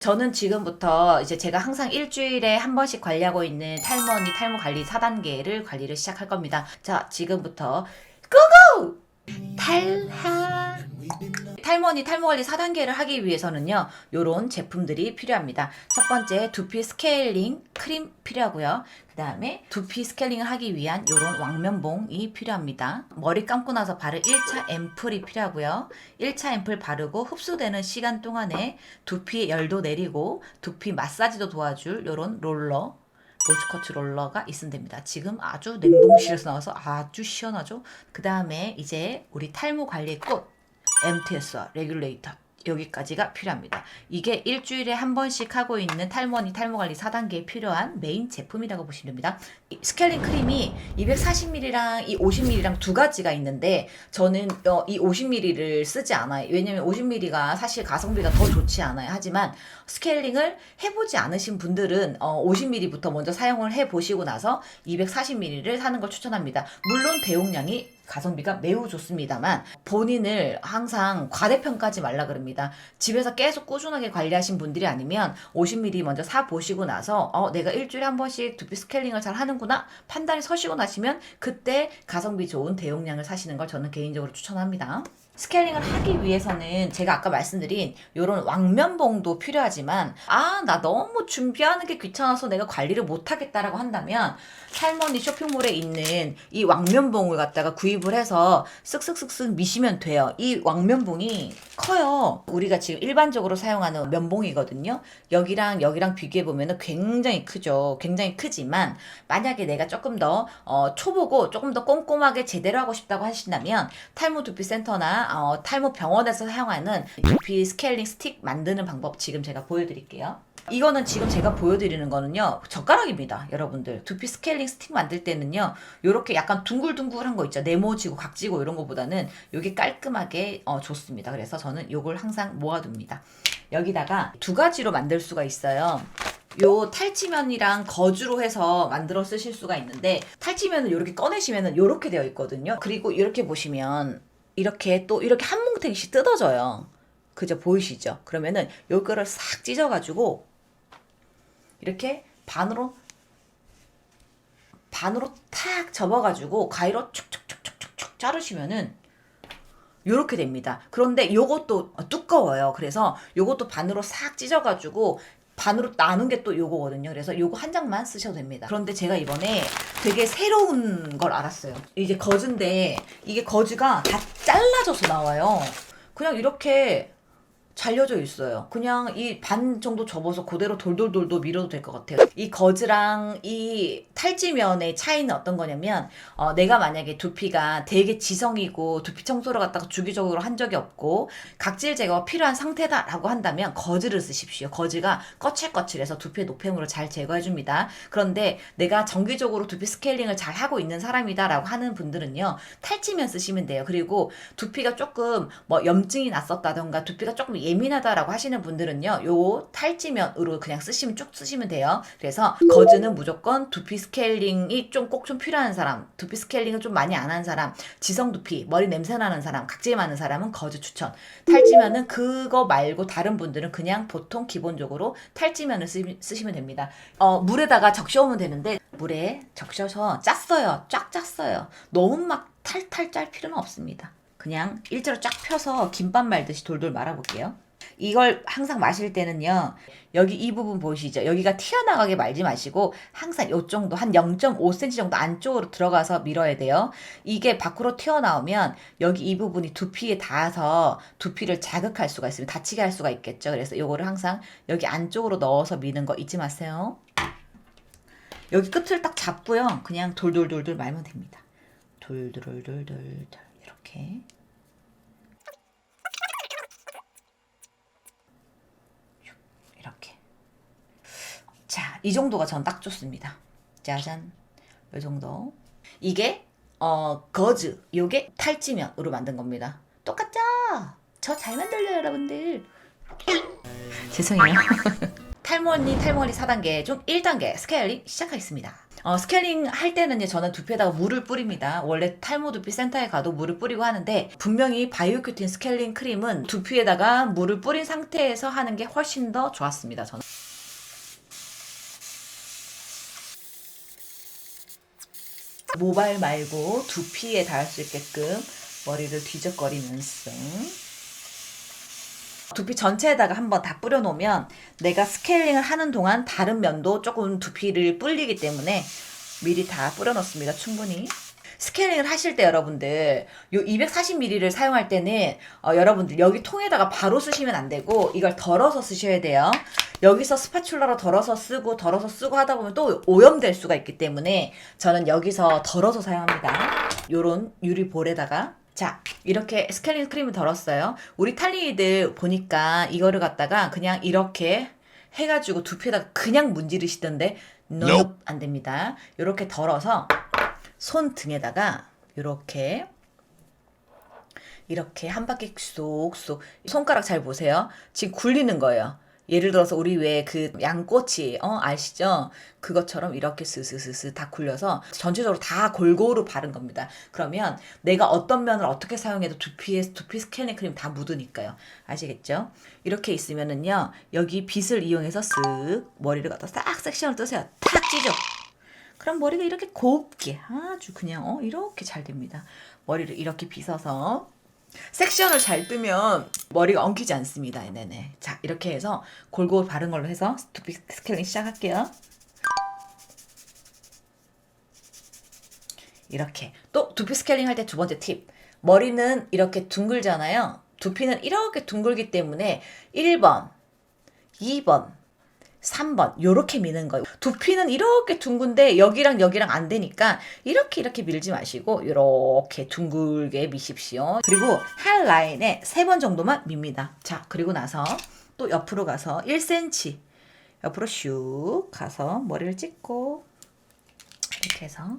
저는 지금부터 이제 제가 항상 일주일에 한 번씩 관리하고 있는 탈모 언니 탈모 관리 4단계를 관리를 시작할 겁니다. 자, 지금부터 고고! 탈하 탈모니 탈모관리 4단계를 하기 위해서는요, 요런 제품들이 필요합니다. 첫 번째, 두피 스케일링 크림 필요하고요. 그 다음에 두피 스케일링을 하기 위한 요런 왕면봉이 필요합니다. 머리 감고 나서 바를 1차 앰플이 필요하고요. 1차 앰플 바르고 흡수되는 시간 동안에 두피의 열도 내리고 두피 마사지도 도와줄 요런 롤러, 로즈쿼츠 롤러가 있으면 됩니다. 지금 아주 냉동실에서 나와서 아주 시원하죠? 그 다음에 이제 우리 탈모 관리의 꽃, MTS와 레귤레이터, 여기까지가 필요합니다. 이게 일주일에 한 번씩 하고 있는 탈모니 탈모관리 4단계에 필요한 메인 제품이라고 보시면 됩니다. 스케일링 크림이 240ml랑 이 50ml랑 두 가지가 있는데 저는 이 50ml를 쓰지 않아요. 왜냐면 50ml가 사실 가성비가 더 좋지 않아요. 하지만 스케일링을 해보지 않으신 분들은 50ml부터 먼저 사용을 해보시고 나서 240ml를 사는 걸 추천합니다. 물론 대용량이 가성비가 매우 좋습니다만 본인을 항상 과대평가하지 말라 그럽니다. 집에서 계속 꾸준하게 관리하신 분들이 아니면 50ml 먼저 사 보시고 나서 내가 일주일에 한 번씩 두피 스케일링을 잘 하는구나 판단이 서시고 나시면 그때 가성비 좋은 대용량을 사시는 걸 저는 개인적으로 추천합니다. 스케일링을 하기 위해서는 제가 아까 말씀드린 요런 왕면봉도 필요하지만 나 너무 준비하는 게 귀찮아서 내가 관리를 못하겠다라고 한다면 할머니 쇼핑몰에 있는 이 왕면봉을 갖다가 구입을 해서 쓱쓱쓱쓱 미시면 돼요. 이 왕면봉이 커요. 우리가 지금 일반적으로 사용하는 면봉이거든요. 여기랑 여기랑 비교해 보면 굉장히 크죠. 굉장히 크지만 만약에 내가 조금 더 초보고 조금 더 꼼꼼하게 제대로 하고 싶다고 하신다면 탈모 두피 센터나 탈모 병원에서 사용하는 두피 스케일링 스틱 만드는 방법 지금 제가 보여드릴게요. 이거는 지금 제가 보여드리는 거는요, 젓가락입니다. 여러분들 두피 스케일링 스틱 만들 때는요, 요렇게 약간 둥글둥글한 거 있죠. 네모지고 각지고 이런 거보다는 요게 깔끔하게 좋습니다. 그래서 저는 요걸 항상 모아둡니다. 여기다가 두 가지로 만들 수가 있어요. 요 탈취면이랑 거즈로 해서 만들어 쓰실 수가 있는데, 탈취면을 이렇게 꺼내시면은 요렇게 되어 있거든요. 그리고 이렇게 보시면 이렇게 또 이렇게 한 뭉탱이씩 뜯어져요. 그죠? 보이시죠? 그러면은 요거를 싹 찢어가지고 이렇게 반으로 탁 접어가지고 가위로 축축축축축축 자르시면은 요렇게 됩니다. 그런데 요것도 두꺼워요. 그래서 요것도 반으로 싹 찢어가지고 반으로 나눈 게 또 요거거든요. 그래서 요거 한 장만 쓰셔도 됩니다. 그런데 제가 이번에 되게 새로운 걸 알았어요. 이게 거즈인데 이게 거즈가 다 잘라져서 나와요. 그냥 이렇게 잘려져 있어요. 그냥 이 반 정도 접어서 그대로 돌돌돌돌 밀어도 될 것 같아요. 이 거즈랑 이 탈지면의 차이는 어떤 거냐면 내가 만약에 두피가 되게 지성이고 두피 청소를 갖다가 주기적으로 한 적이 없고 각질 제거가 필요한 상태다라고 한다면 거즈를 쓰십시오. 거즈가 거칠거칠해서 두피의 노폐물을 잘 제거해줍니다. 그런데 내가 정기적으로 두피 스케일링을 잘 하고 있는 사람이다라고 하는 분들은요, 탈지면 쓰시면 돼요. 그리고 두피가 조금 뭐 염증이 났었다던가 두피가 조금 예민하다라고 하시는 분들은요, 요 탈지면으로 그냥 쓰시면 쭉 쓰시면 돼요. 그래서 거즈는 무조건 두피 스케일링이 꼭 좀 필요한 사람, 두피 스케일링을 좀 많이 안 한 사람, 지성 두피, 머리 냄새 나는 사람, 각질 많은 사람은 거즈 추천. 탈지면은 그거 말고 다른 분들은 그냥 보통 기본적으로 탈지면을 쓰시면 됩니다. 물에다가 적셔오면 되는데 물에 적셔서 짰어요. 쫙 짰어요. 너무 막 탈탈 짤 필요는 없습니다. 그냥 일자로 쫙 펴서 김밥 말듯이 돌돌 말아볼게요. 이걸 항상 마실 때는요, 여기 이 부분 보이시죠? 여기가 튀어나가게 말지 마시고 항상 요 정도 한 0.5cm 정도 안쪽으로 들어가서 밀어야 돼요. 이게 밖으로 튀어나오면 여기 이 부분이 두피에 닿아서 두피를 자극할 수가 있으면 다치게 할 수가 있겠죠. 그래서 요거를 항상 여기 안쪽으로 넣어서 미는 거 잊지 마세요. 여기 끝을 딱 잡고요, 그냥 돌돌돌돌 말면 됩니다. 돌돌돌돌돌 이렇게. 이렇게. 자, 이 정도가 전 딱 좋습니다. 짜잔. 이 정도. 이게 거즈, 요게 탈지면으로 만든 겁니다. 똑같죠? 저 잘 만들려요, 여러분들. 죄송해요. 탈모 언니 탈모 관리 4단계 중 1단계 스케일링 시작하겠습니다. 스케일링 할 때는요, 저는 두피에다가 물을 뿌립니다. 원래 탈모 두피 센터에 가도 물을 뿌리고 하는데, 분명히 바이오큐틴 스케일링 크림은 두피에다가 물을 뿌린 상태에서 하는 게 훨씬 더 좋았습니다, 저는. 모발 말고 두피에 닿을 수 있게끔 머리를 뒤적거리면서 두피 전체에다가 한번 다 뿌려놓으면 내가 스케일링을 하는 동안 다른 면도 조금 두피를 불리기 때문에 미리 다 뿌려놓습니다. 충분히. 스케일링을 하실 때 여러분들 요 240ml를 사용할 때는 여러분들 여기 통에다가 바로 쓰시면 안 되고 이걸 덜어서 쓰셔야 돼요. 여기서 스파츌러로 덜어서 쓰고 하다 보면 또 오염될 수가 있기 때문에 저는 여기서 덜어서 사용합니다. 요런 유리볼에다가 자, 이렇게 스케일링 크림을 덜었어요. 우리 탈리이들 보니까 이거를 갖다가 그냥 이렇게 해가지고 두피에다가 그냥 문지르시던데 nope, 안 됩니다. 이렇게 덜어서 손등에다가 이렇게 한 바퀴 쏙쏙 손가락 잘 보세요. 지금 굴리는 거예요. 예를 들어서 우리 왜 그 양꼬치 아시죠? 그것처럼 이렇게 스스스스 다 굴려서 전체적으로 다 골고루 바른 겁니다. 그러면 내가 어떤 면을 어떻게 사용해도 두피 스케일링 크림 다 묻으니까요. 아시겠죠? 이렇게 있으면은요. 여기 빗을 이용해서 쓱 머리를 갖다 싹 섹션을 뜨세요. 탁 찢어. 그럼 머리가 이렇게 곱게 아주 그냥 이렇게 잘 됩니다. 머리를 이렇게 빗어서 섹션을 잘 뜨면 머리가 엉키지 않습니다. 네네. 자, 이렇게 해서 골고루 바른 걸로 해서 두피 스케일링 시작할게요. 이렇게. 또 두피 스케일링 할 때 두 번째 팁. 머리는 이렇게 둥글잖아요. 두피는 이렇게 둥글기 때문에 1번, 2번, 3번 요렇게 미는 거예요. 두피는 이렇게 둥근데 여기랑 여기랑 안 되니까 이렇게 밀지 마시고 이렇게 둥글게 미십시오. 그리고 한 라인에 3번 정도만 밉니다. 자, 그리고 나서 또 옆으로 가서 1cm 옆으로 슉 가서 머리를 찍고 이렇게 해서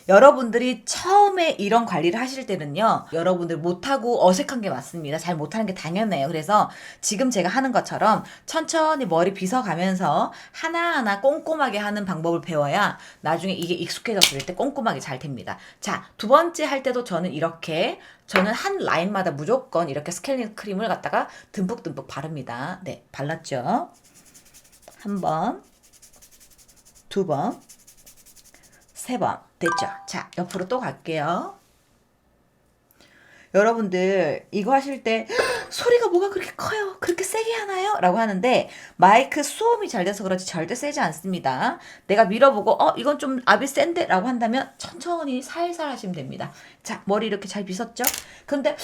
여러분들이 처음에 이런 관리를 하실 때는요, 여러분들 못하고 어색한 게 맞습니다. 잘 못하는 게 당연해요. 그래서 지금 제가 하는 것처럼 천천히 머리 빗어가면서 하나하나 꼼꼼하게 하는 방법을 배워야 나중에 이게 익숙해졌을 때 꼼꼼하게 잘 됩니다. 자, 두 번째 할 때도 저는 한 라인마다 무조건 이렇게 스케일링 크림을 갖다가 듬뿍듬뿍 바릅니다. 네, 발랐죠? 한 번, 두 번, 3번 됐죠? 자, 옆으로 또 갈게요. 여러분들 이거 하실 때 소리가 뭐가 그렇게 커요? 그렇게 세게 하나요? 라고 하는데 마이크 수음이 잘 돼서 그렇지 절대 세지 않습니다. 내가 밀어보고 이건 좀 압이 센데? 라고 한다면 천천히 살살 하시면 됩니다. 자, 머리 이렇게 잘 빗었죠? 근데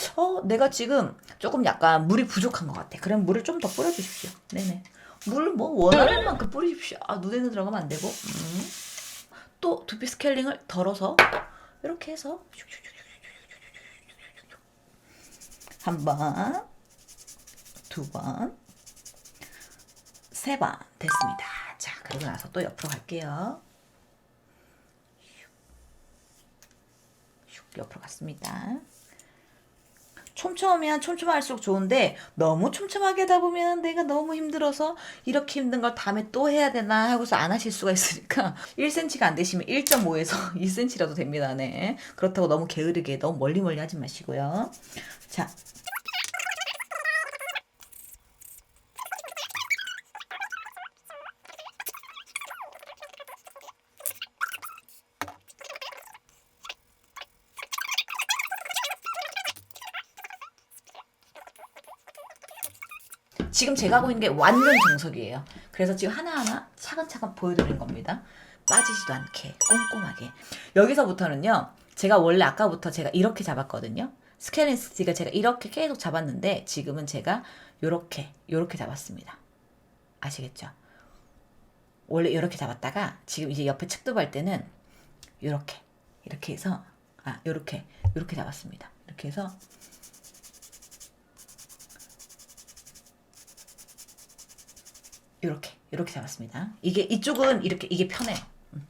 내가 지금 조금 약간 물이 부족한 것 같아. 그럼 물을 좀 더 뿌려주십시오. 네네. 물 뭐 원하는 만큼 뿌리십시오. 눈에는 들어가면 안 되고 또 두피 스케일링을 덜어서 이렇게 해서 한 번, 두 번, 3번 됐습니다. 자, 그러고 나서 또 옆으로 갈게요. 옆으로 갔습니다. 촘촘하면 촘촘할수록 좋은데 너무 촘촘하게 하다 보면 내가 너무 힘들어서 이렇게 힘든 걸 다음에 또 해야 되나 하고서 안 하실 수가 있으니까 1cm가 안 되시면 1.5에서 2cm라도 됩니다. 네. 그렇다고 너무 게으르게 너무 멀리 하지 마시고요. 자, 지금 제가 하고 있는 게 완전 정석이에요. 그래서 지금 하나하나 차근차근 보여드리는 겁니다. 빠지지도 않게 꼼꼼하게. 여기서부터는요. 제가 원래 아까부터 제가 이렇게 잡았거든요. 스케일링 스틱을 제가 이렇게 계속 잡았는데 지금은 제가 요렇게 잡았습니다. 아시겠죠? 원래 이렇게 잡았다가 지금 이제 옆에 측도 할 때는 이렇게 해서 이렇게 잡았습니다. 이렇게 해서 이렇게 잡았습니다. 이쪽은 이게 편해요.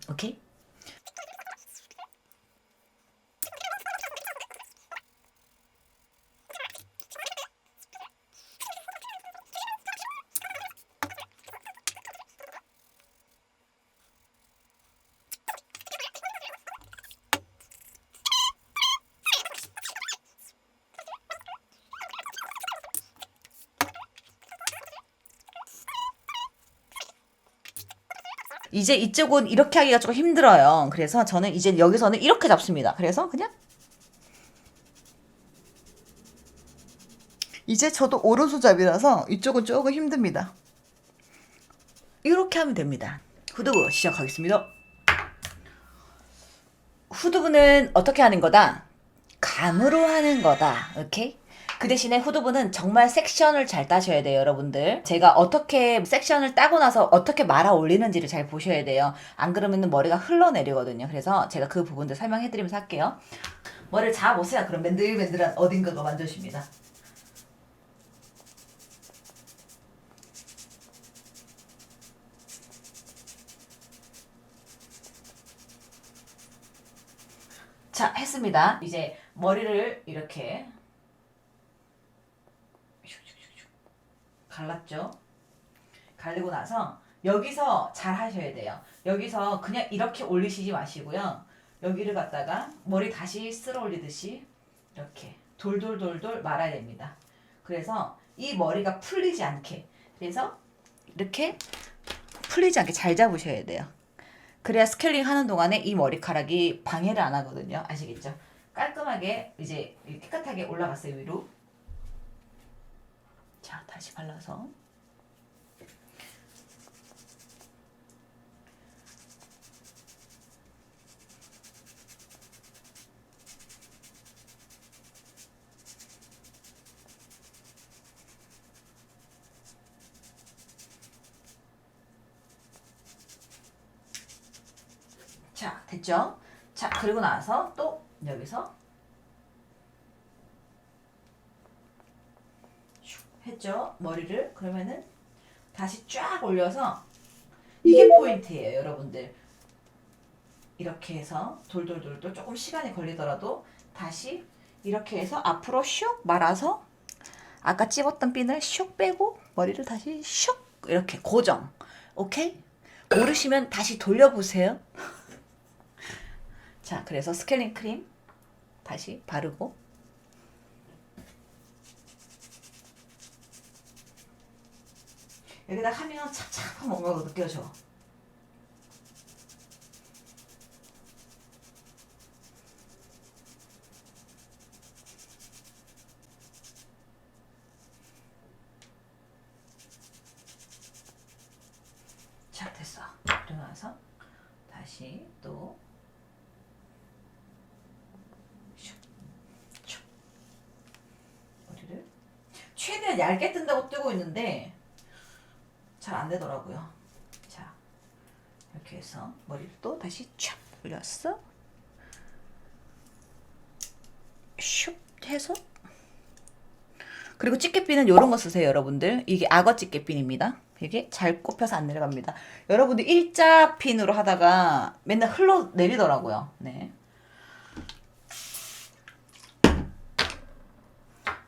오케이? 이제 이쪽은 이렇게 하기가 조금 힘들어요. 그래서 저는 이제 여기서는 이렇게 잡습니다. 그래서 그냥 이제 저도 오른손잡이라서 이쪽은 조금 힘듭니다. 이렇게 하면 됩니다. 후두부 시작하겠습니다. 후두부는 어떻게 하는 거다? 감으로 하는 거다. 오케이? 그 대신에 후두부는 정말 섹션을 잘 따셔야 돼요, 여러분들. 제가 어떻게 섹션을 따고 나서 어떻게 말아 올리는지를 잘 보셔야 돼요. 안 그러면 머리가 흘러내리거든요. 그래서 제가 그 부분들 설명해드리면서 할게요. 머리를 잡아보세요. 그럼 맨들맨들한 어딘가가 만져집니다. 자, 했습니다. 이제 머리를 이렇게 갈랐죠? 갈리고 나서 여기서 잘 하셔야 돼요. 여기서 그냥 이렇게 올리시지 마시고요. 여기를 갖다가 머리 다시 쓸어 올리듯이 이렇게 돌돌돌돌 말아야 됩니다. 그래서 이 머리가 풀리지 않게, 그래서 이렇게 풀리지 않게 잘 잡으셔야 돼요. 그래야 스케일링 하는 동안에 이 머리카락이 방해를 안 하거든요. 아시겠죠? 깔끔하게 이제 깨끗하게 올라갔어요, 위로. 자, 다시 발라서. 자, 됐죠? 자, 그리고 나서 또 여기서 했죠? 머리를. 그러면은 다시 쫙 올려서 이게 포인트예요, 여러분들. 이렇게 해서 돌돌돌돌 조금 시간이 걸리더라도 다시 이렇게 해서 앞으로 슉 말아서 아까 찝었던 핀을 슉 빼고 머리를 다시 슉 이렇게 고정. 오케이? 모르시면 다시 돌려보세요. 자, 그래서 스케일링 크림 다시 바르고 여기다 하면 찹찹한 뭔가가 느껴져. 자, 됐어. 그러고 나서 다시 또 머리를 최대한 얇게 뜬다고 뜨고 있는데 잘 안 되더라고요. 자, 이렇게 해서 머리를 또 다시 촥 올렸어. 슉 해서. 그리고 집게핀은 이런 거 쓰세요, 여러분들. 이게 악어 집게핀입니다. 이게 잘 꼽혀서 안 내려갑니다. 여러분들 일자 핀으로 하다가 맨날 흘러내리더라고요. 네.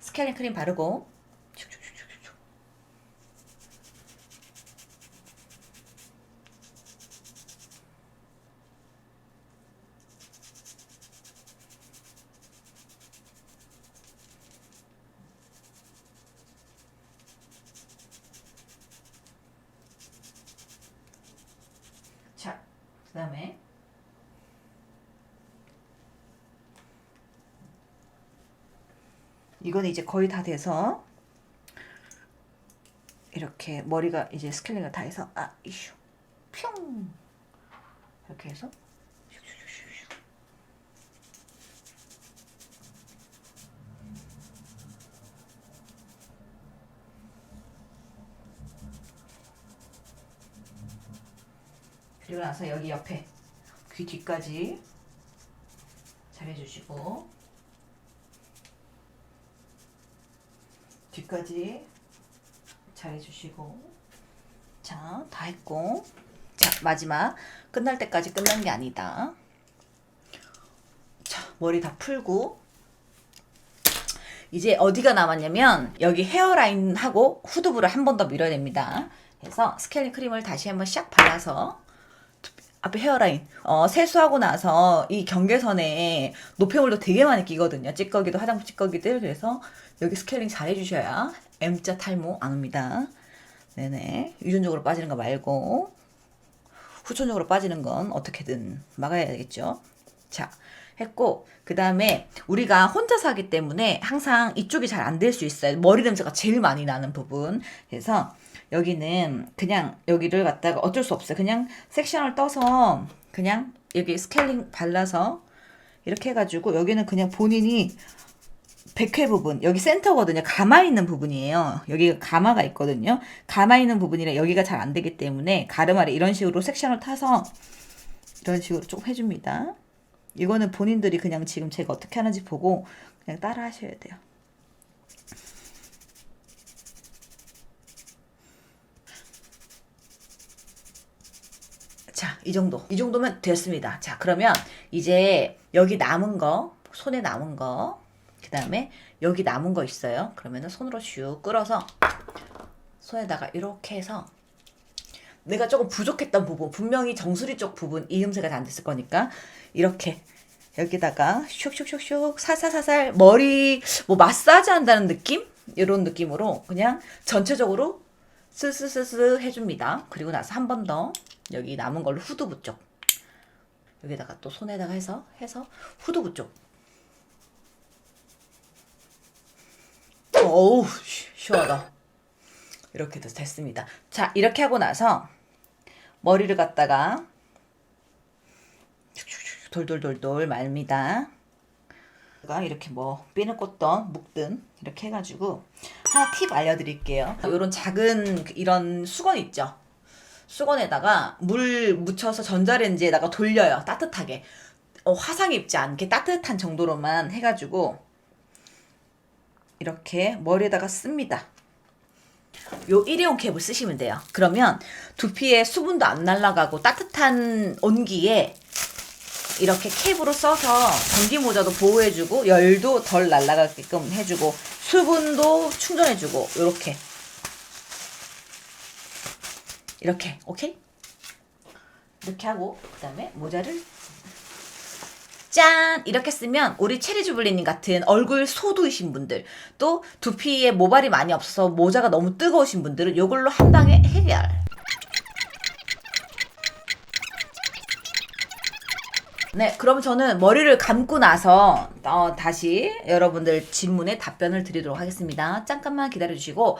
스케일링 크림 바르고 자, 그 다음에 이건 이제 거의 다 돼서 이렇게 머리가 이제 스케일링을 다 해서 이슈 뿅 이렇게 해서 그리고 나서 여기 옆에 귀 뒤까지 잘 해주시고 뒤까지 잘 해주시고 자, 다 했고 자, 마지막 끝날 때까지 끝난 게 아니다. 자, 머리 다 풀고 이제 어디가 남았냐면 여기 헤어라인하고 후두부를 한 번 더 밀어야 됩니다. 그래서 스케일링 크림을 다시 한번 샥 발라서 앞에 헤어라인 세수하고 나서 이 경계선에 노폐물도 되게 많이 끼거든요. 찌꺼기도 화장품 찌꺼기들. 그래서 여기 스케일링 잘 해주셔야 M자 탈모 안 옵니다. 네네. 유전적으로 빠지는 거 말고 후천적으로 빠지는 건 어떻게든 막아야 되겠죠. 자, 했고 그 다음에 우리가 혼자서 하기 때문에 항상 이쪽이 잘 안 될 수 있어요. 머리 냄새가 제일 많이 나는 부분. 그래서 여기는 그냥 여기를 갖다가 어쩔 수 없어요. 그냥 섹션을 떠서 그냥 여기 스케일링 발라서 이렇게 해가지고 여기는 그냥 본인이 백회 부분, 여기 센터거든요. 가마 있는 부분이에요. 여기가 가마가 있거든요. 가마 있는 부분이라 여기가 잘 안 되기 때문에 가르마를 이런 식으로 섹션을 타서 이런 식으로 좀 해줍니다. 이거는 본인들이 그냥 지금 제가 어떻게 하는지 보고 그냥 따라 하셔야 돼요. 자, 이 정도면 됐습니다. 자, 그러면 이제 여기 남은 거, 손에 남은 거, 그 다음에 여기 남은 거 있어요. 그러면은 손으로 슉 끌어서 손에다가 이렇게 해서 내가 조금 부족했던 부분, 분명히 정수리 쪽 부분 이음새가 안 됐을 거니까 이렇게 여기다가 슉슉슉슉 살살살살 머리 뭐 마사지 한다는 느낌? 이런 느낌으로 그냥 전체적으로 스스스스 해줍니다. 그리고 나서 한 번 더 여기 남은 걸로 후두부 쪽 여기다가 또 손에다가 해서 후두부 쪽. 어우 시원하다. 이렇게 됐습니다. 자, 이렇게 하고 나서 머리를 갖다가 돌돌돌돌 말입니다. 이렇게 뭐 핀을 꽂던 묶든 이렇게 해가지고 하나 팁 알려드릴게요. 이런 작은 이런 수건 있죠. 수건에다가 물 묻혀서 전자레인지에다가 돌려요. 따뜻하게. 화상 입지 않게 따뜻한 정도로만 해가지고 이렇게 머리에다가 씁니다. 요 일회용 캡을 쓰시면 돼요. 그러면 두피에 수분도 안 날아가고 따뜻한 온기에 이렇게 캡으로 써서 전기 모자도 보호해주고 열도 덜 날아가게끔 해주고 수분도 충전해주고 이렇게 오케이? 이렇게 하고 그 다음에 모자를 짠! 이렇게 쓰면 우리 체리 주블리님 같은 얼굴 소두이신 분들 또 두피에 모발이 많이 없어서 모자가 너무 뜨거우신 분들은 이걸로 한 방에 해결. 네, 그럼 저는 머리를 감고 나서 다시 여러분들 질문에 답변을 드리도록 하겠습니다. 잠깐만 기다려주시고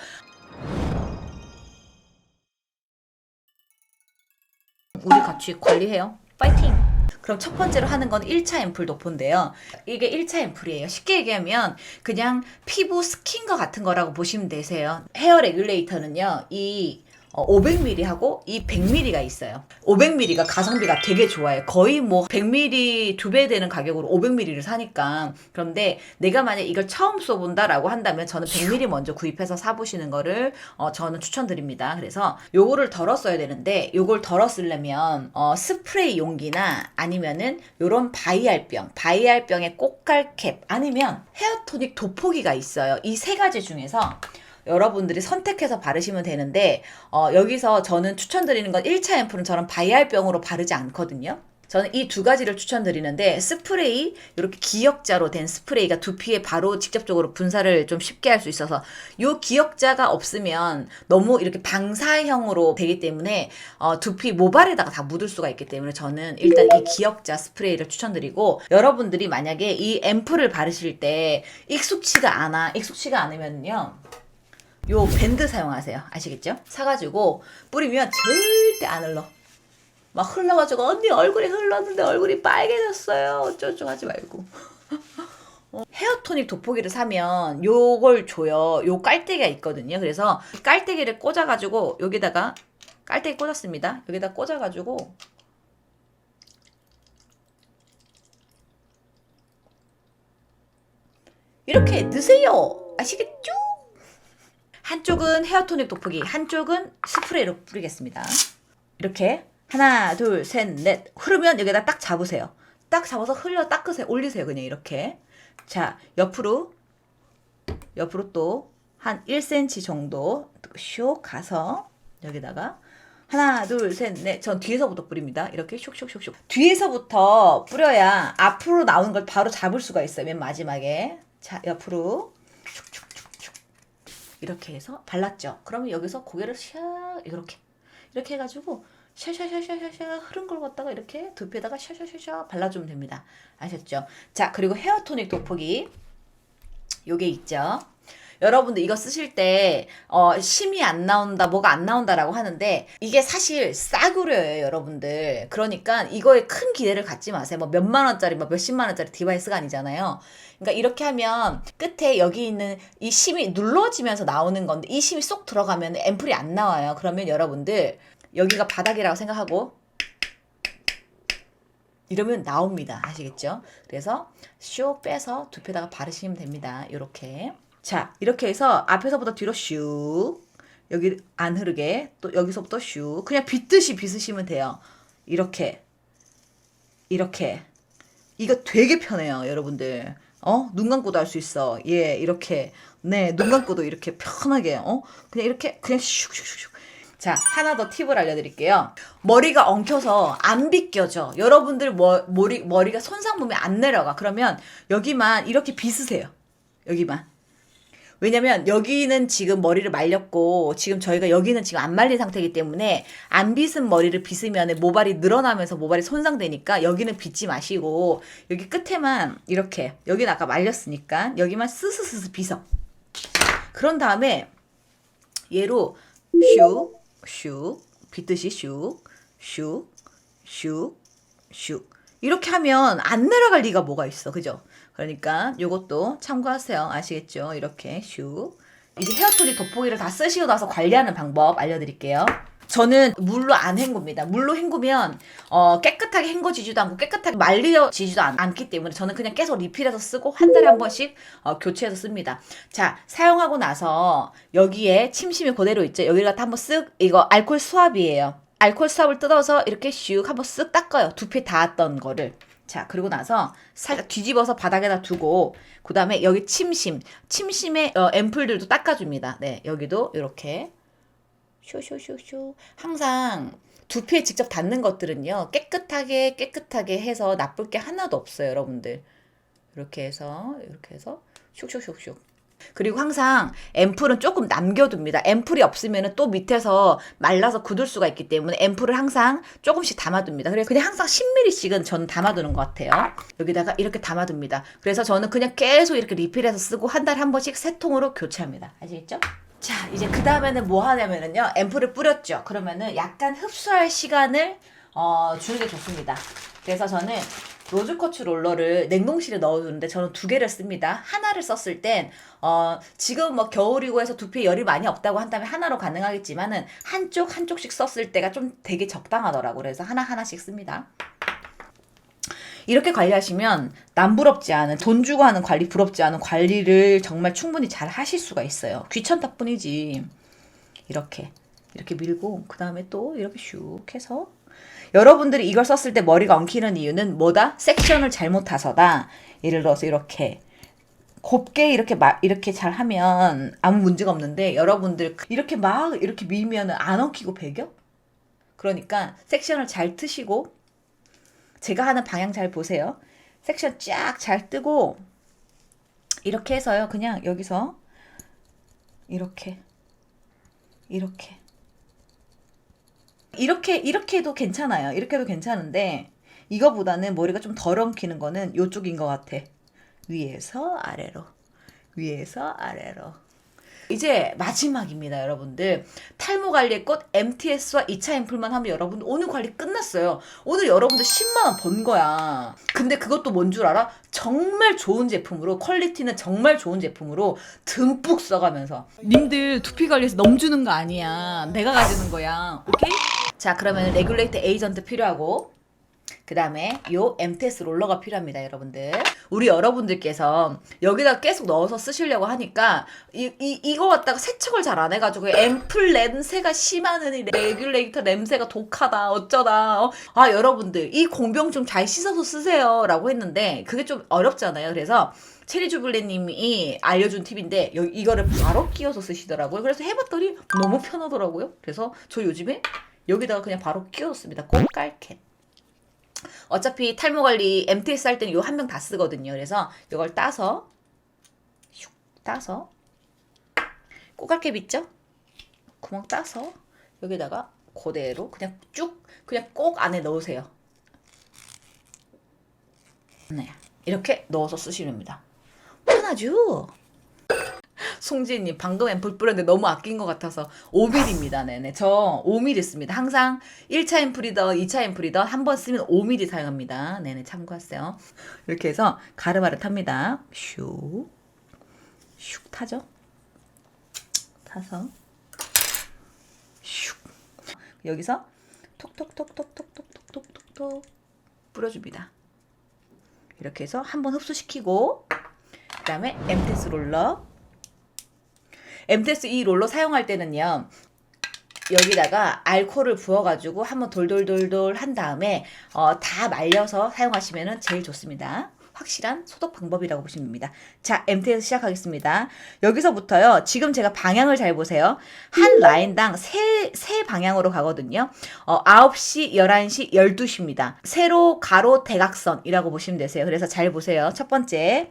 우리 같이 관리해요. 파이팅! 그럼 첫 번째로 하는 건 1차 앰플 도포인데요. 이게 1차 앰플이에요. 쉽게 얘기하면 그냥 피부 스킨과 같은 거라고 보시면 되세요. 헤어 레귤레이터는요. 이 500ml하고 이 100ml가 있어요. 500ml가 가성비가 되게 좋아요. 거의 뭐 100ml 2배 되는 가격으로 500ml를 사니까. 그런데 내가 만약 이걸 처음 써본다라고 한다면 저는 100ml 먼저 구입해서 사보시는 거를 저는 추천드립니다. 그래서 요거를 덜어 써야 되는데 요걸 덜어 쓰려면 스프레이 용기나 아니면은 요런 바이알병의 꽃갈캡 아니면 헤어토닉 도포기가 있어요. 이 세 가지 중에서 여러분들이 선택해서 바르시면 되는데 여기서 저는 추천드리는 건 1차 앰플은 저는 바이알병으로 바르지 않거든요. 저는 이 두 가지를 추천드리는데 스프레이 이렇게 기역자로 된 스프레이가 두피에 바로 직접적으로 분사를 좀 쉽게 할 수 있어서 요 기역자가 없으면 너무 이렇게 방사형으로 되기 때문에 두피 모발에다가 다 묻을 수가 있기 때문에 저는 일단 이 기역자 스프레이를 추천드리고 여러분들이 만약에 이 앰플을 바르실 때 익숙치가 않으면요 요 밴드 사용하세요. 아시겠죠? 사가지고 뿌리면 절대 안 흘러. 막 흘러가지고 언니 얼굴이 흘렀는데 얼굴이 빨개졌어요. 어쩌고 하지 말고. 헤어토닉 돋보기를 사면 요걸 줘요. 요 깔때기가 있거든요. 그래서 깔때기를 꽂아가지고 여기다가 깔때기 꽂았습니다. 여기다 꽂아가지고 이렇게 넣으세요. 아시겠죠? 한쪽은 헤어토닉 돋보기, 한쪽은 스프레이로 뿌리겠습니다. 이렇게 하나, 둘, 셋, 넷 흐르면 여기다 딱 잡으세요. 딱 잡아서 흘려 닦으세요. 올리세요. 그냥 이렇게. 자, 옆으로 또 한 1cm 정도 슉 가서 여기다가 하나, 둘, 셋, 넷. 전 뒤에서부터 뿌립니다. 이렇게 슉슉슉슉. 뒤에서부터 뿌려야 앞으로 나오는 걸 바로 잡을 수가 있어요. 맨 마지막에. 자, 옆으로 슉슉슉슉. 이렇게 해서 발랐죠. 그러면 여기서 고개를 샥 이렇게 이렇게 해가지고 샤샤샤샤샤 흐른 걸 갖다가 이렇게 두피에다가 샤샤샤샤 발라주면 됩니다. 아셨죠? 자, 그리고 헤어토닉 돋보기 요게 있죠. 여러분들 이거 쓰실 때 심이 안 나온다 뭐가 안 나온다라고 하는데 이게 사실 싸구려예요 여러분들. 그러니까 이거에 큰 기대를 갖지 마세요. 뭐 몇만 원짜리 뭐 몇십만 원짜리 디바이스가 아니잖아요. 그러니까 이렇게 하면 끝에 여기 있는 이 심이 눌러지면서 나오는 건데 이 심이 쏙 들어가면 앰플이 안 나와요. 그러면 여러분들 여기가 바닥이라고 생각하고 이러면 나옵니다. 아시겠죠? 그래서 슉 빼서 두피에다가 바르시면 됩니다. 요렇게. 자, 이렇게 해서 앞에서부터 뒤로 슉, 여기 안 흐르게, 또 여기서부터 슉, 그냥 빗듯이 빗으시면 돼요. 이렇게, 이렇게. 이거 되게 편해요, 여러분들. 눈 감고도 할 수 있어. 예, 이렇게. 네, 눈 감고도 이렇게 편하게, 그냥 이렇게, 그냥 슉슉슉슉. 자, 하나 더 팁을 알려드릴게요. 머리가 엉켜서 안 빗겨져. 여러분들 머리가 손상 보면 안 내려가. 그러면 여기만 이렇게 빗으세요. 여기만. 왜냐면 여기는 지금 머리를 말렸고 지금 저희가 여기는 지금 안 말린 상태이기 때문에 안 빗은 머리를 빗으면 모발이 늘어나면서 모발이 손상되니까 여기는 빗지 마시고 여기 끝에만 이렇게 여기는 아까 말렸으니까 여기만 스스스스 빗어. 그런 다음에 얘로 슉 슉 빗듯이 슉 슉 슉 슉 이렇게 하면 안 내려갈 리가 뭐가 있어. 그죠? 그러니까 요것도 참고하세요. 아시겠죠? 이렇게 슉. 이제 헤어토닉 돋보기를 다 쓰시고 나서 관리하는 방법 알려드릴게요. 저는 물로 안 헹굽니다. 물로 헹구면 깨끗하게 헹궈지지도 않고 깨끗하게 말려지지도 않기 때문에 저는 그냥 계속 리필해서 쓰고 한 달에 한 번씩 교체해서 씁니다. 자, 사용하고 나서 여기에 침심이 그대로 있죠. 여기를 갖다 한번 쓱 이거 알콜 수압이에요. 알콜 수압을 뜯어서 이렇게 슉 한번 쓱 닦아요. 두피에 닿았던 거를. 자, 그리고 나서 살짝 뒤집어서 바닥에다 두고 그 다음에 여기 침심의 앰플들도 닦아줍니다. 네, 여기도 이렇게 쇼쇼쇼쇼. 항상 두피에 직접 닿는 것들은요 깨끗하게 해서 나쁠 게 하나도 없어요 여러분들. 이렇게 해서 슉슉슉슉. 그리고 항상 앰플은 조금 남겨둡니다. 앰플이 없으면 또 밑에서 말라서 굳을 수가 있기 때문에 앰플을 항상 조금씩 담아둡니다. 그래서 그냥 항상 10ml씩은 저는 담아두는 것 같아요. 여기다가 이렇게 담아둡니다. 그래서 저는 그냥 계속 이렇게 리필해서 쓰고 한 달에 한 번씩 세 통으로 교체합니다. 아시겠죠? 자, 이제 그 다음에는 뭐 하냐면은요 앰플을 뿌렸죠. 그러면은 약간 흡수할 시간을 주는 게 좋습니다. 그래서 저는 로즈쿼츠 롤러를 냉동실에 넣어두는데 저는 2개를 씁니다. 하나를 썼을 땐 지금 뭐 겨울이고 해서 두피에 열이 많이 없다고 한다면 하나로 가능하겠지만은 한쪽씩 썼을 때가 좀 되게 적당하더라고요. 그래서 하나씩 씁니다. 이렇게 관리하시면 남부럽지 않은, 돈 주고 하는 관리 부럽지 않은 관리를 정말 충분히 잘 하실 수가 있어요. 귀찮다 뿐이지. 이렇게 밀고 그 다음에 또 이렇게 슉 해서 여러분들이 이걸 썼을 때 머리가 엉키는 이유는 뭐다? 섹션을 잘못 타서다. 예를 들어서 이렇게 곱게 이렇게 잘 하면 아무 문제가 없는데 여러분들 이렇게 밀면 안 엉키고 배겨? 그러니까 섹션을 잘 트시고 제가 하는 방향 잘 보세요. 섹션 쫙 잘 뜨고 이렇게 해서요. 그냥 여기서 이렇게 해도 괜찮아요. 이렇게 해도 괜찮은데 이거보다는 머리가 좀 덜 엉키는 거는 이쪽인 것 같아. 위에서 아래로 이제 마지막입니다 여러분들. 탈모 관리의 꽃 MTS와 2차 앰플만 하면 여러분들 오늘 관리 끝났어요. 오늘 여러분들 10만원 번 거야. 근데 그것도 뭔 줄 알아? 정말 좋은 제품으로, 퀄리티는 정말 좋은 제품으로 듬뿍 써가면서 님들 두피 관리에서 넘주는 거 아니야. 내가 가지는 거야. 오케이? 자, 그러면 레귤레이터 에이전트 필요하고 그 다음에 요 MTS 롤러가 필요합니다 여러분들. 우리 여러분들께서 여기다 계속 넣어서 쓰시려고 하니까 이거 갖다가 세척을 잘 안 해가지고 앰플 냄새가 심하느니 레귤레이터 냄새가 독하다 어쩌다 여러분들 이 공병 좀 잘 씻어서 쓰세요 라고 했는데 그게 좀 어렵잖아요. 그래서 체리주블레님이 알려준 팁인데 이거를 바로 끼워서 쓰시더라고요. 그래서 해봤더니 너무 편하더라고요. 그래서 저 요즘에 여기다가 그냥 바로 끼웠습니다. 꽃갈캡. 어차피 탈모 관리 MTS 할 때는 요 한 병 다 쓰거든요. 그래서 이걸 따서 꽃갈캡 있죠? 구멍 따서 여기다가 그대로 그냥 쭉 그냥 꼭 안에 넣으세요. 네, 이렇게 넣어서 쓰시면 됩니다. 편하죠? 송지님 방금 앰플 뿌렸는데 너무 아낀 것 같아서 5mm입니다. 네네. 저 5mm 씁니다. 항상 1차 앰플이던 2차 앰플이던 한 번 쓰면 5mm 사용합니다. 네네. 참고하세요. 이렇게 해서 가르마를 탑니다. 슉. 슉 타죠? 타서 슉. 여기서 톡톡톡톡톡톡톡톡톡 뿌려줍니다. 이렇게 해서 한번 흡수시키고 그 다음에 엠테스 롤러 엠테스 이 롤러 사용할 때는요 여기다가 알코올을 부어가지고 한번 돌돌돌돌 한 다음에 다 말려서 사용하시면 제일 좋습니다. 확실한 소독 방법이라고 보시면 됩니다. 자, 엠테스 시작하겠습니다. 여기서부터요. 지금 제가 방향을 잘 보세요. 한 라인당 세 방향으로 가거든요. 9시, 11시, 12시입니다. 세로, 가로, 대각선이라고 보시면 되세요. 그래서 잘 보세요. 첫 번째.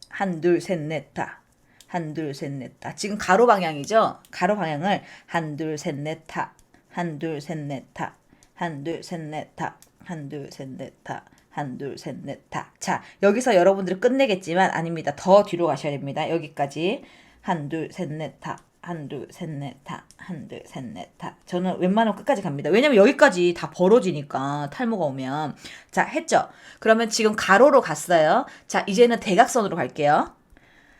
한, 둘, 셋, 넷, 다. 한, 둘, 셋, 넷, 다. 지금 가로 방향이죠? 가로 방향을 한, 둘, 셋, 넷, 다. 한, 둘, 셋, 넷, 다. 한, 둘, 셋, 넷, 다. 한, 둘, 셋, 넷, 다. 한, 둘, 셋, 넷, 다. 자, 여기서 여러분들이 끝내겠지만 아닙니다. 더 뒤로 가셔야 됩니다. 여기까지. 한, 둘, 셋, 넷, 다. 한, 둘, 셋, 넷, 다. 한, 둘, 셋, 넷, 다. 저는 웬만하면 끝까지 갑니다. 왜냐면 여기까지 다 벌어지니까 탈모가 오면. 자, 했죠? 그러면 지금 가로로 갔어요. 자, 이제는 대각선으로 갈게요.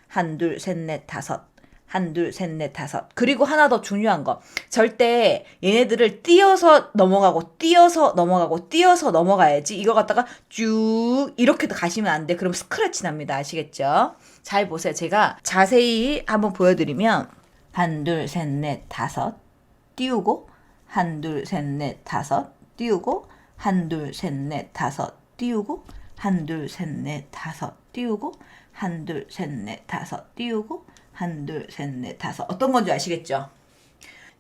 한, 둘, 셋, 넷, 다섯. 한, 둘, 셋, 넷, 다섯. 그리고 하나 더 중요한 거. 절대 얘네들을 띄어서 넘어가고, 띄어서 넘어가고, 띄어서 넘어가야지. 이거 갖다가 쭉 이렇게 가시면 안 돼. 그럼 스크래치 납니다. 아시겠죠? 잘 보세요. 제가 자세히 한번 보여드리면 한, 둘, 셋, 넷, 다섯. 띄우고 한, 둘, 셋, 넷, 다섯. 띄우고 한, 둘, 셋, 넷, 다섯. 띄우고 한, 둘, 셋, 넷, 다섯. 띄우고 한, 둘, 셋, 넷, 다섯. 띄우고 한, 둘, 셋, 넷, 다섯. 어떤 건지 아시겠죠?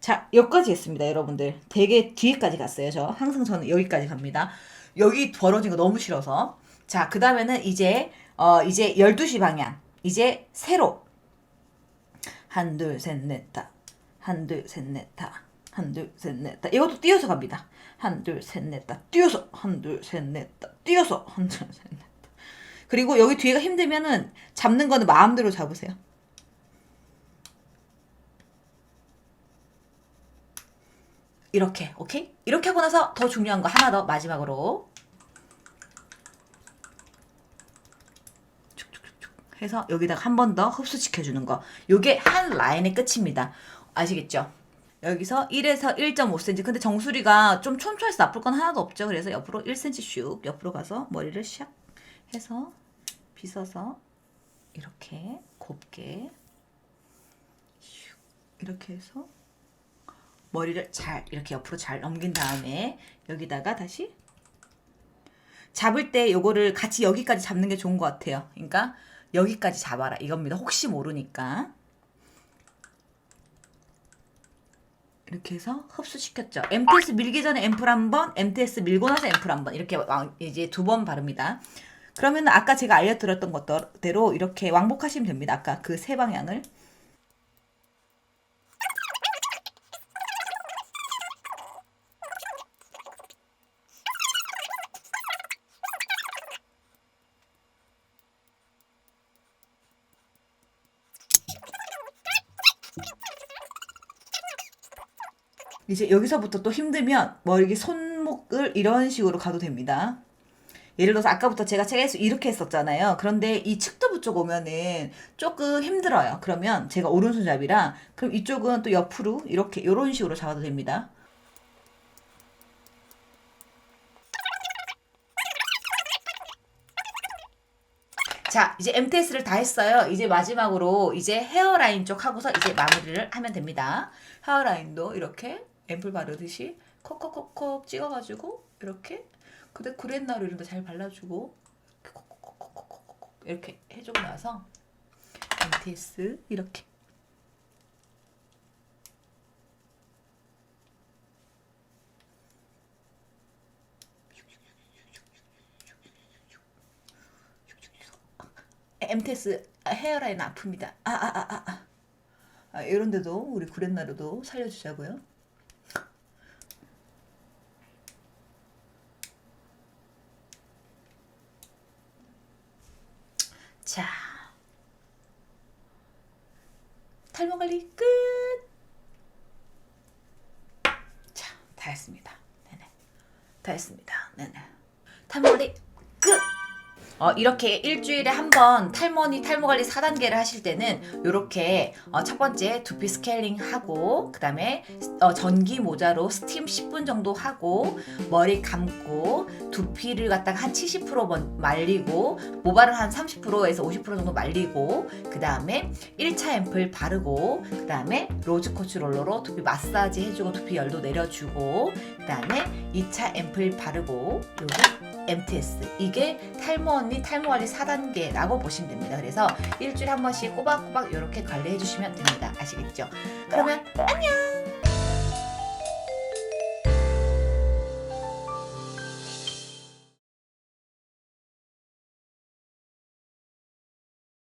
자, 여기까지 했습니다, 여러분들. 되게 뒤에까지 갔어요. 항상 저는 여기까지 갑니다. 여기 벌어진 거 너무 싫어서. 자, 그 다음에는 이제 12시 방향. 이제 세로. 한, 둘, 셋, 넷, 다. 한, 둘, 셋, 넷, 다. 한, 둘, 셋, 넷, 다. 이것도 띄어서 갑니다. 한, 둘, 셋, 넷, 다. 띄어서. 한, 둘, 셋, 넷, 다. 띄어서. 한, 둘, 셋, 넷, 다. 그리고 여기 뒤에가 힘들면은 잡는 거는 마음대로 잡으세요. 이렇게, 오케이? 이렇게 하고 나서 더 중요한 거 하나 더 마지막으로 축축축축 해서 여기다가 한 번 더 흡수시켜주는 거. 요게 한 라인의 끝입니다. 아시겠죠? 여기서 1에서 1.5cm. 근데 정수리가 좀 촘촘해서 나쁠 건 하나도 없죠. 그래서 옆으로 1cm 슉 옆으로 가서 머리를 샥 해서 빗어서 이렇게 곱게 슉 이렇게 해서 머리를 잘 이렇게 옆으로 잘 넘긴 다음에 여기다가 다시 잡을 때 요거를 같이 여기까지 잡는 게 좋은 것 같아요. 그러니까 여기까지 잡아라 이겁니다. 혹시 모르니까 이렇게 해서 흡수시켰죠. MTS 밀기 전에 앰플 한 번, MTS 밀고 나서 앰플 한 번 이렇게 이제 2번 바릅니다. 그러면 아까 제가 알려드렸던 것대로 이렇게 왕복하시면 됩니다. 아까 그 세 방향을. 이제 여기서부터 또 힘들면 뭐 이렇게 손목을 이런 식으로 가도 됩니다. 예를 들어서 아까부터 제가 책에서 이렇게 했었잖아요. 그런데 이 측두부 쪽 오면은 조금 힘들어요. 그러면 제가 오른손잡이라 그럼 이쪽은 또 옆으로 이렇게 이런 식으로 잡아도 됩니다. 자, 이제 MTS를 다 했어요. 이제 마지막으로 이제 헤어라인 쪽 하고서 이제 마무리를 하면 됩니다. 헤어라인도 이렇게 앰플 바르듯이 콕콕콕콕 찍어가지고 이렇게 근데 구렛나루 이런 거 잘 발라주고 콕콕콕콕콕콕 이렇게 해주고 나서 MTS 이렇게 MTS 헤어라인 아픕니다. 이런 데도 우리 구렛나루도 살려주자고요. 자, 탈모 관리 끝. 자, 다 했습니다. 네네, 다 했습니다. 네네, 탈모 관리 끝. 이렇게 일주일에 한 번 탈모니 탈모관리 4단계를 하실 때는 이렇게 첫 번째 두피 스케일링 하고, 그 다음에 전기 모자로 스팀 10분 정도 하고, 머리 감고 두피를 갖다가 한 70% 말리고, 모발을 한 30%에서 50% 정도 말리고, 그 다음에 1차 앰플 바르고, 그 다음에 로즈코츠 롤러로 두피 마사지 해주고 두피 열도 내려주고, 그 다음에 2차 앰플 바르고, 여기 MTS, 이게 탈모 언니 탈모 관리 4단계라고 보시면 됩니다. 그래서 일주일에 한 번씩 꼬박꼬박 이렇게 관리해 주시면 됩니다. 아시겠죠? 그러면 안녕!